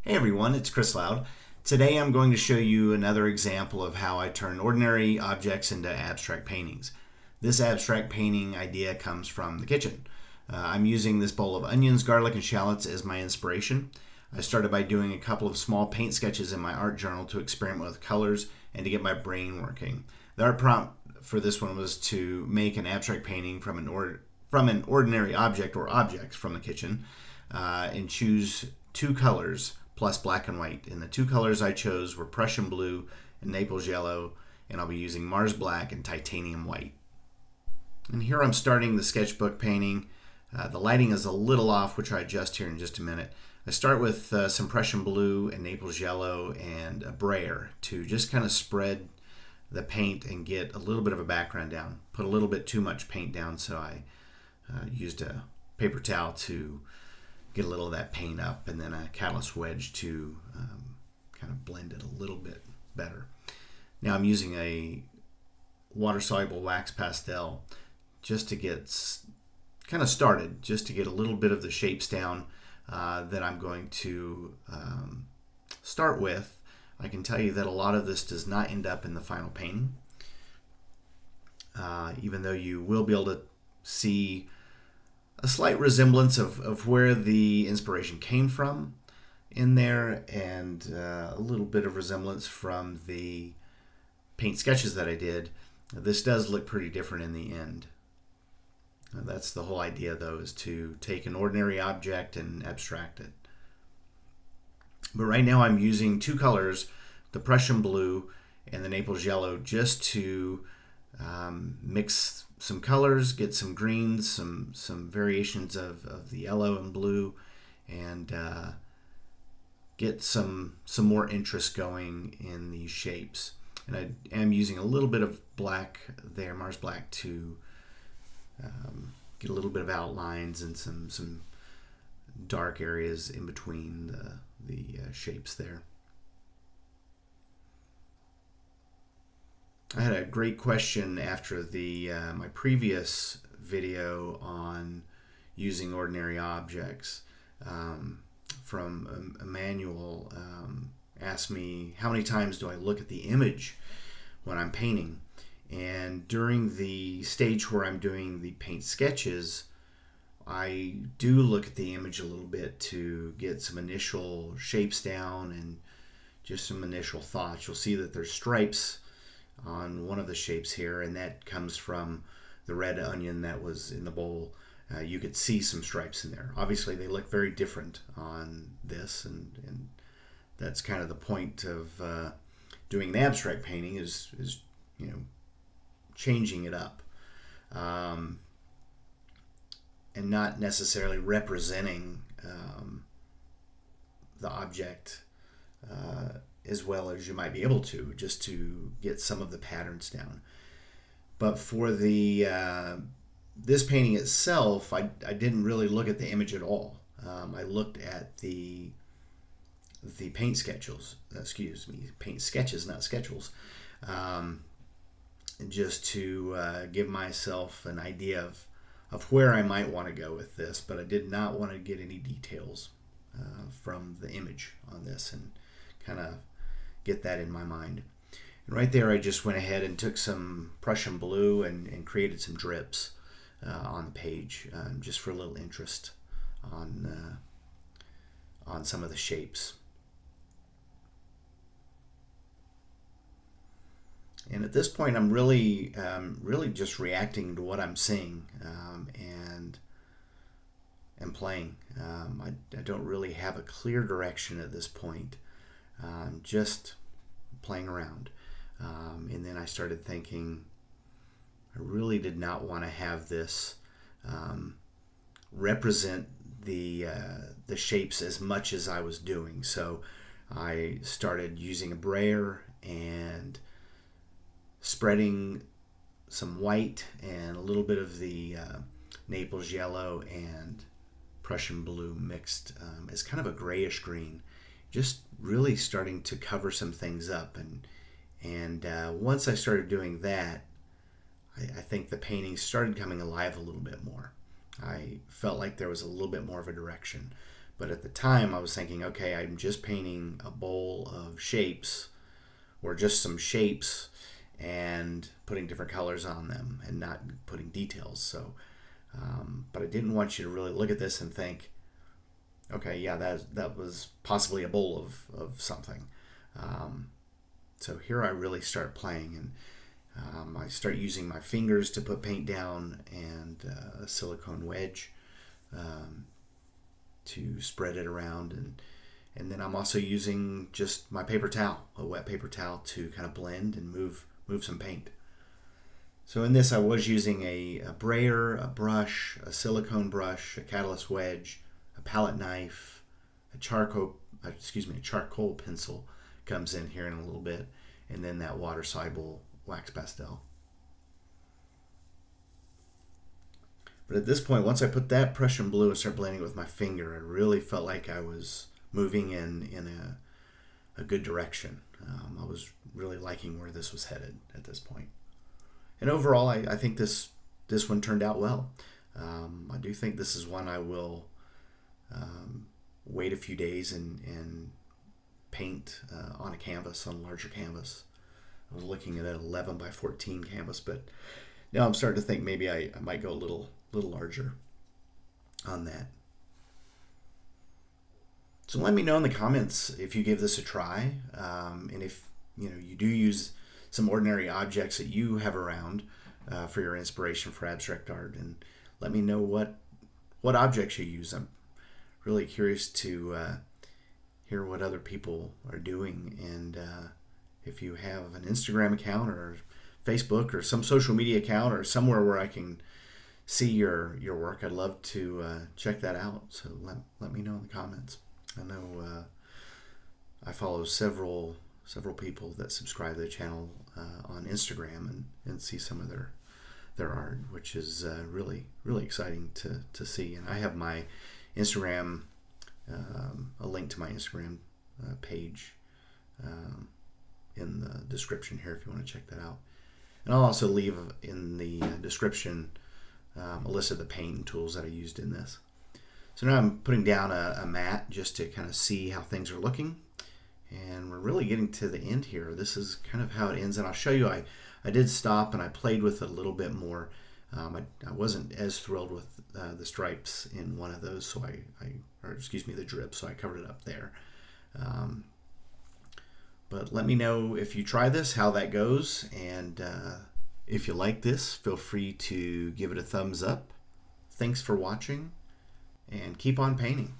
Hey everyone, it's Chris Loud. Today I'm going to show you another example of how I turn ordinary objects into abstract paintings. This abstract painting idea comes from the kitchen. I'm using this bowl of onions, garlic, and shallots as my inspiration. I started by doing a couple of small paint sketches in my art journal to experiment with colors and to get my brain working. The art prompt for this one was to make an abstract painting from an ordinary object or objects from the kitchen and choose two colors plus black and white. And the two colors I chose were Prussian blue and Naples yellow, and I'll be using Mars black and titanium white. And here I'm starting the sketchbook painting. The lighting is a little off, which I adjust here in just a minute. I start with some Prussian blue and Naples yellow and a brayer to just kind of spread the paint and get a little bit of a background down. Put a little bit too much paint down, so I used a paper towel to get a little of that paint up, and then a catalyst wedge to kind of blend it a little bit better. Now I'm using a water-soluble wax pastel just to get kind of started, just to get a little bit of the shapes down that I'm going to start with. I can tell you that a lot of this does not end up in the final painting, even though you will be able to see a slight resemblance of where the inspiration came from in there, and a little bit of resemblance from the paint sketches that I did. This does look pretty different in the end. That's the whole idea, though, is to take an ordinary object and abstract it. But right now I'm using two colors, the Prussian blue and the Naples yellow, just to mix some colors, get some greens, some variations of the yellow and blue, and get some more interest going in these shapes. And I am using a little bit of black there, Mars black, to get a little bit of outlines and some dark areas in between the shapes there. I had a great question after my previous video on using ordinary objects from Emmanuel. Asked me, how many times do I look at the image when I'm painting? And during the stage where I'm doing the paint sketches, I do look at the image a little bit to get some initial shapes down and just some initial thoughts. You'll see that there's stripes on one of the shapes here, and that comes from the red onion that was in the bowl. You could see some stripes in there. Obviously they look very different on this, and that's kind of the point of doing an abstract painting is changing it up, and not necessarily representing the object as well as you might be able to, just to get some of the patterns down. But for the this painting itself, I didn't really look at the image at all. I looked at the paint sketches, paint sketches, not schedules, just to give myself an idea of where I might want to go with this, but I did not want to get any details from the image on this and kind of get that in my mind. And right there I just went ahead and took some Prussian blue and created some drips on the page, just for a little interest on some of the shapes. And at this point I'm really just reacting to what I'm seeing and playing. I don't really have a clear direction at this point. Just playing around. And then I started thinking I really did not want to have this represent the shapes as much as I was doing. So I started using a brayer and spreading some white and a little bit of the Naples yellow and Prussian blue mixed as kind of a grayish green, just really starting to cover some things up. And once I started doing that, I think the painting started coming alive a little bit more. I felt like there was a little bit more of a direction. But at the time I was thinking, okay, I'm just painting a bowl of shapes or just some shapes and putting different colors on them and not putting details. So, but I didn't want you to really look at this and think, okay, yeah, that was possibly a bowl of something. So here I really start playing, and I start using my fingers to put paint down and a silicone wedge to spread it around, and then I'm also using just my paper towel, a wet paper towel, to kind of blend and move some paint. So in this I was using a brayer, a brush, a silicone brush, a catalyst wedge, a palette knife, a charcoal pencil comes in here in a little bit, and then that water soluble wax pastel. But at this point, once I put that Prussian blue and start blending with my finger, I really felt like I was moving in a good direction. I was really liking where this was headed at this point. And overall, I think this one turned out well. I do think this is one I will wait a few days and paint on a canvas, on a larger canvas. I was looking at an 11 by 14 canvas, but now I'm starting to think maybe I might go a little larger on that. So let me know in the comments if you give this a try, and if you do use some ordinary objects that you have around for your inspiration for abstract art, and let me know what objects you use. I'm really curious to hear what other people are doing, and if you have an Instagram account or Facebook or some social media account or somewhere where I can see your work, I'd love to check that out. So let me know in the comments. I know I follow several people that subscribe to the channel on Instagram and see some of their art, which is really exciting to see. And I have my Instagram, a link to my Instagram page in the description here if you want to check that out. And I'll also leave in the description a list of the paint and tools that I used in this. So now I'm putting down a mat just to kind of see how things are looking. And we're really getting to the end here. This is kind of how it ends. And I'll show you, I did stop and I played with it a little bit more. I wasn't as thrilled with the stripes in one of those, so the drip, so I covered it up there. But let me know if you try this, how that goes. And if you like this, feel free to give it a thumbs up. Thanks for watching, and keep on painting.